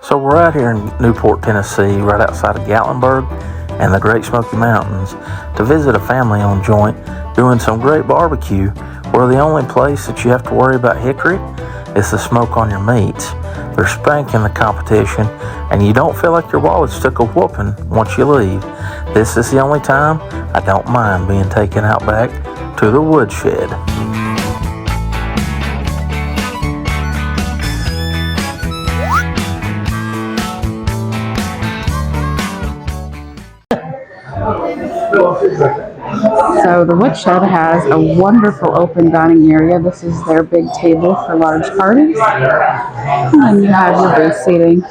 So we're out here in Newport, Tennessee, right outside of Gatlinburg and the Great Smoky Mountains to visit a family-owned joint doing some great barbecue where the only place that you have to worry about hickory is the smoke on your meats. They're spanking the competition and you don't feel like your wallets took a whooping once you leave. This is the only time I don't mind being taken out back to the Woodshed. So the Woodshed has a wonderful open dining area. This is their big table for large parties. And you have your base seating,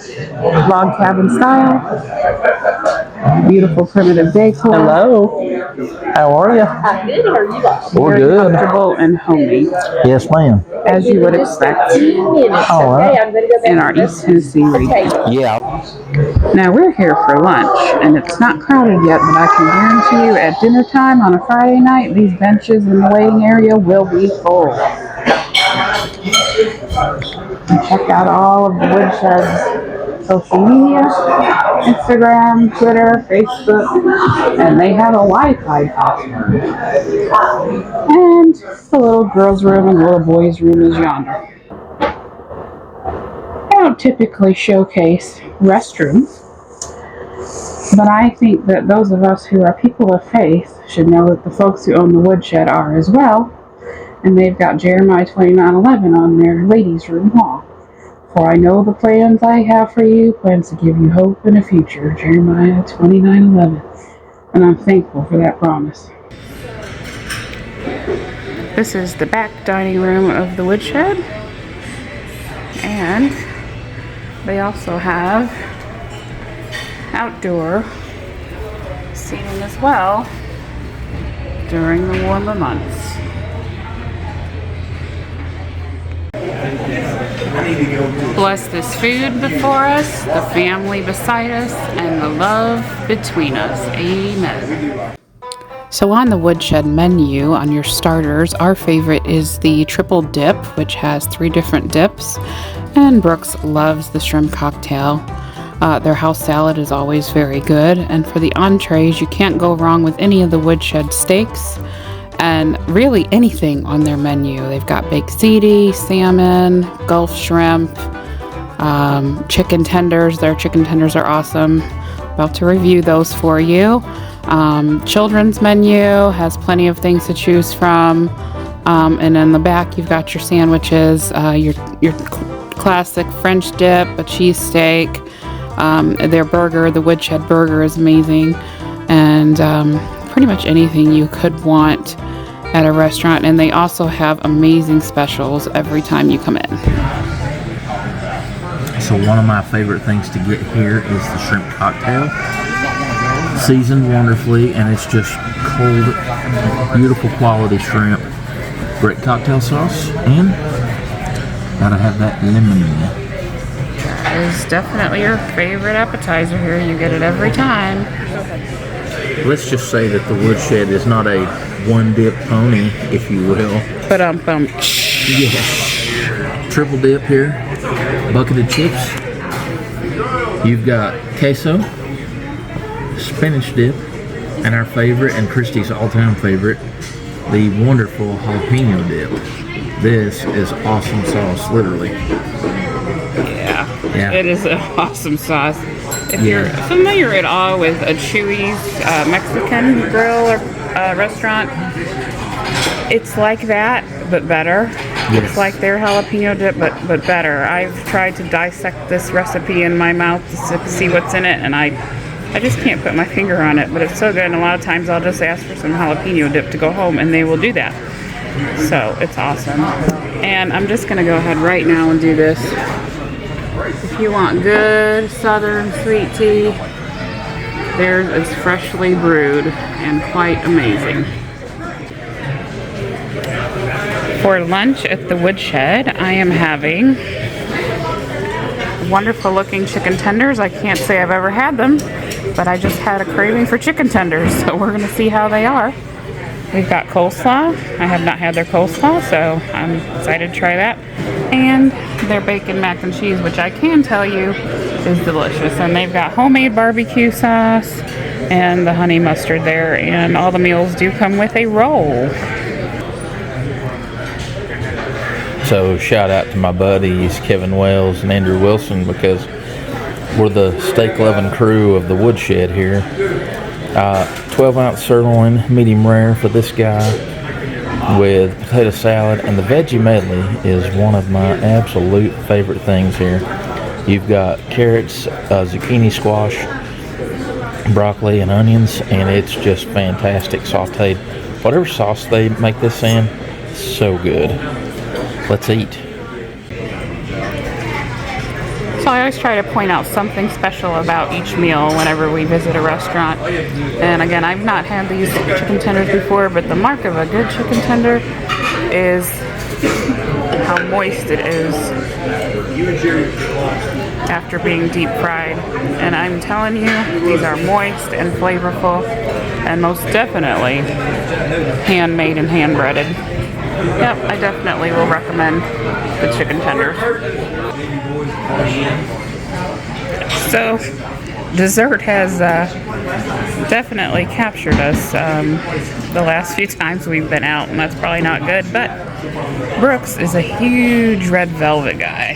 log cabin style, beautiful primitive decor. Hello, how are you? Good, how are you guys? We're Very good. comfortable and homey, Yes, ma'am. as you would expect All right. in our East Tennessee region. Yeah. Now we're here for lunch, and it's not crowded yet, but I can guarantee you at dinner time on a Friday night, these benches in the waiting area will be full. And check out all of the Woodshed's social media, Instagram, Twitter, Facebook, and they have a Wi-Fi password. And the little girls' room and little boys' room is yonder. I don't typically showcase restrooms, but I think that those of us who are people of faith should know that the folks who own the Woodshed are as well, and they've got Jeremiah 29:11 on their ladies' room wall. For I know the plans I have for you, plans to give you hope and a future, Jeremiah 29:11. And I'm thankful for that promise. This is the back dining room of the Woodshed, and they also have outdoor seating as well during the warmer months. Bless this food before us, the family beside us, and the love between us. Amen. So on the Woodshed menu, on your starters, our favorite is the triple dip, which has 3 different dips, and Brooks loves the shrimp cocktail. Their house salad is always very good, and for the entrees, you can't go wrong with any of the Woodshed steaks, and really anything on their menu. They've got baked ziti, salmon, Gulf shrimp, chicken tenders. Their chicken tenders are awesome. About to review those for you. Children's menu has plenty of things to choose from, and in the back you've got your sandwiches, your classic French dip, a cheesesteak, their burger, the Woodshed burger is amazing, and pretty much anything you could want at a restaurant. And they also have amazing specials every time you come in. So one of my favorite things to get here is the shrimp cocktail. Seasoned wonderfully, and it's just cold, beautiful quality shrimp. Great cocktail sauce, and gotta have that lemon. That is definitely your favorite appetizer here. You get it every time. Let's just say that the Woodshed is not a one-dip pony, if you will. But Yes. Triple dip here, bucket of chips. You've got queso, spinach dip, and our favorite, and Christy's all-time favorite, the wonderful jalapeno dip. This is awesome sauce, literally. Yeah. It is an awesome sauce. If you're familiar at all with a Chewy's Mexican grill or restaurant, it's like that, but better. Yes. It's like their jalapeno dip, but better. I've tried to dissect this recipe in my mouth to see what's in it, and I just can't put my finger on it, but it's so good. And a lot of times I'll just ask for some jalapeno dip to go home, and they will do that. So it's awesome. And I'm just going to go ahead right now and do this. If you want good southern sweet tea, theirs is freshly brewed and quite amazing. For lunch at the Woodshed, I am having wonderful looking chicken tenders. I can't say I've ever had them, but I just had a craving for chicken tenders, so we're going to see how they are. We've got coleslaw. I have not had their coleslaw, so I'm excited to try that. And their bacon mac and cheese, which I can tell you is delicious. And they've got homemade barbecue sauce and the honey mustard there, and all the meals do come with a roll. So shout out to my buddies Kevin Wells and Andrew Wilson, because we're the steak loving crew of the Woodshed here. 12-ounce sirloin, medium rare for this guy, with potato salad, and the veggie medley is one of my absolute favorite things here. You've got carrots, zucchini, squash, broccoli, and onions, and it's just fantastic sauteed. Whatever sauce they make this in, so good. Let's eat. So I always try to point out something special about each meal whenever we visit a restaurant. And again, I've not had these chicken tenders before, but the mark of a good chicken tender is how moist it is after being deep fried. And I'm telling you, these are moist and flavorful, and most definitely handmade and hand breaded. Yep, I definitely will recommend the chicken tenders. So, dessert has definitely captured us the last few times we've been out, and that's probably not good, but Brooks is a huge red velvet guy.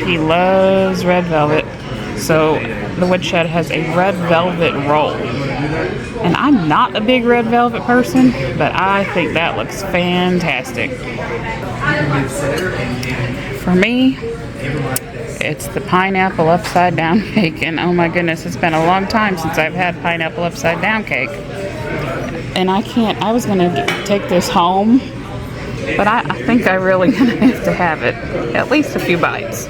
He loves red velvet, so the Woodshed has a red velvet roll. And I'm not a big red velvet person, but I think that looks fantastic. For me, it's the pineapple upside down cake, and oh my goodness, it's been a long time since I've had pineapple upside down cake. And I was gonna take this home, but I think I really gonna have to have it, at least a few bites.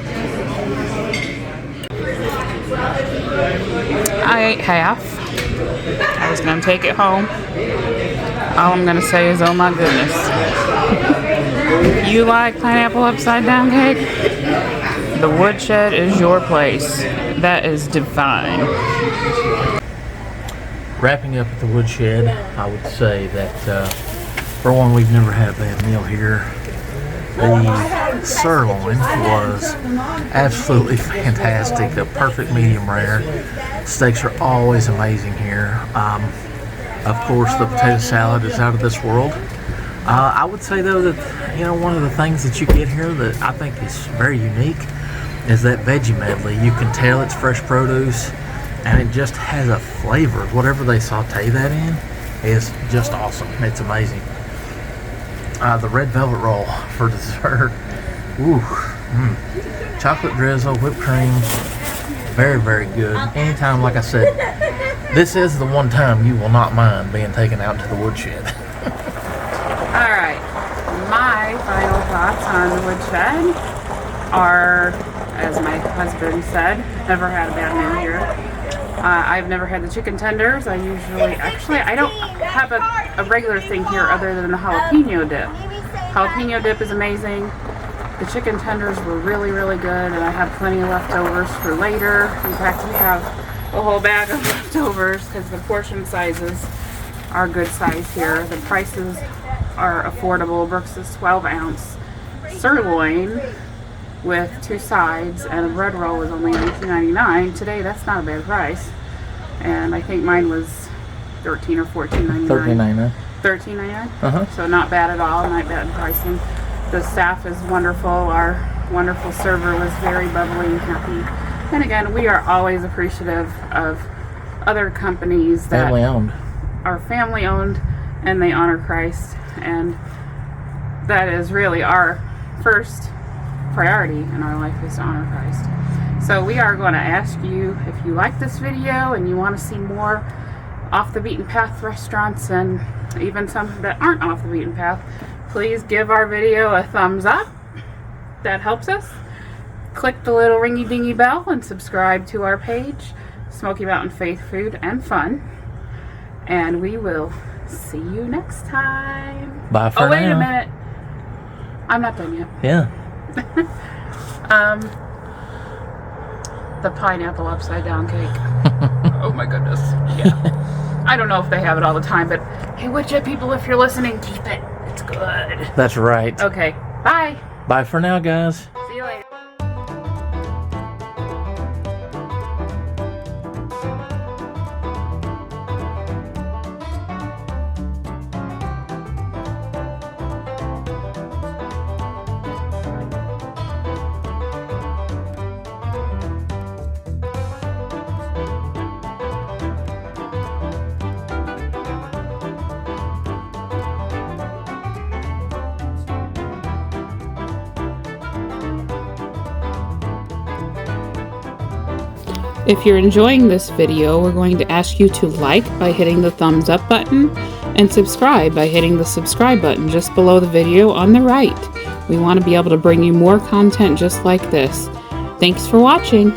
I ate half. I was gonna take it home. All I'm gonna say is, oh my goodness. You like pineapple upside down cake? The Woodshed is your place. That is divine. Wrapping up at the Woodshed, I would say that for one, we've never had a bad meal here. The sirloin was absolutely fantastic, a perfect medium rare. Steaks are always amazing here. Of course, the potato salad is out of this world. I would say though that, you know, one of the things that you get here that I think is very unique is that veggie medley. You can tell it's fresh produce, and it just has a flavor. Whatever they saute that in is just awesome. It's amazing. The red velvet roll for dessert. Ooh, chocolate drizzle, whipped cream. Very, very good. Anytime, like I said, this is the one time you will not mind being taken out to the Woodshed. Alright, my final thoughts on the Woodshed are, as my husband said, never had a bad meal here. I've never had the chicken tenders. I don't have a regular thing here other than the jalapeno dip. Jalapeno dip is amazing. The chicken tenders were really, really good, and I have plenty of leftovers for later. In fact, we have a whole bag of leftovers because the portion sizes are good size here. The prices are affordable. Brooks is 12-ounce sirloin with 2 sides, and a bread roll is only $19.99. Today, that's not a bad price. And I think mine was $13 or $14.99. $13.99. $13.99? So not bad at all, not bad in pricing. The staff is wonderful. Our wonderful server was very bubbly and happy. And again, we are always appreciative of other companies that are family owned and they honor Christ. And that is really our first priority in our life, is to honor Christ. So we are going to ask you, if you like this video and you want to see more off the beaten path restaurants, and even some that aren't off the beaten path, please give our video a thumbs up. That helps us. Click the little ringy dingy bell and subscribe to our page, Smoky Mountain Faith, Food and Fun. And we will see you next time. Bye for now. Oh, wait a minute. I'm not done yet. Yeah. The pineapple upside down cake. Oh my goodness. Yeah. I don't know if they have it all the time, but hey, Woodshed people, if you're listening, keep it. It's good. That's right. Okay. Bye. Bye for now, guys. See you later. If you're enjoying this video, we're going to ask you to like by hitting the thumbs up button and subscribe by hitting the subscribe button just below the video on the right. We want to be able to bring you more content just like this. Thanks for watching.